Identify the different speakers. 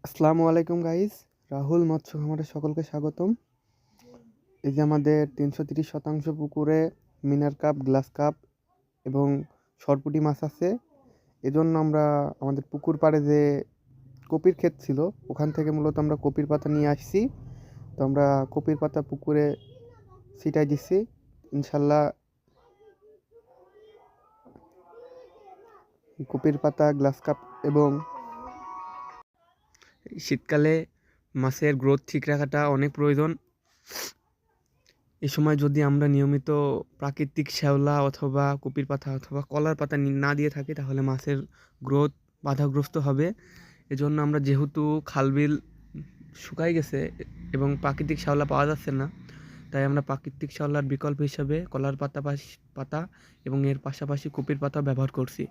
Speaker 1: আসসালামু আলাইকুম গাইস। রাহুল মৎস্য খামারে সকলকে স্বাগতম। এই যে আমাদের ৩৩০% পুকুরে মিনার কাপ, গ্লাস কাপ এবং সরপুঁটি মাছ আছে। এজন্য আমরা আমাদের পুকুর পাড়ে যে কপির ক্ষেত ছিল ওখান থেকে মূলত আমরা কপির পাতা নিয়ে আসছি। তো আমরা কপির পাতা পুকুরে ছিটাই দিচ্ছি। ইনশাল্লাহ কপির পাতা, গ্লাস কাপ এবং শীতকালে মাছের গ্রোথ ঠিক রাখাটা অনেক প্রয়োজন। এই সময় যদি আমরা নিয়মিত প্রাকৃতিক শ্যাওলা অথবা কপির পাতা অথবা কলার পাতা না দিয়ে থাকি তাহলে মাছের গ্রোথ বাধাগ্রস্ত হবে। এজন্য আমরা যেহেতু খালবিল শুকাই গেছে এবং প্রাকৃতিক শ্যাওলা পাওয়া যাচ্ছে না, তাই আমরা প্রাকৃতিক শ্যাওলার বিকল্প হিসাবে কলার পাতা এবং এর পাশাপাশি কপির পাতা ব্যবহার করছি।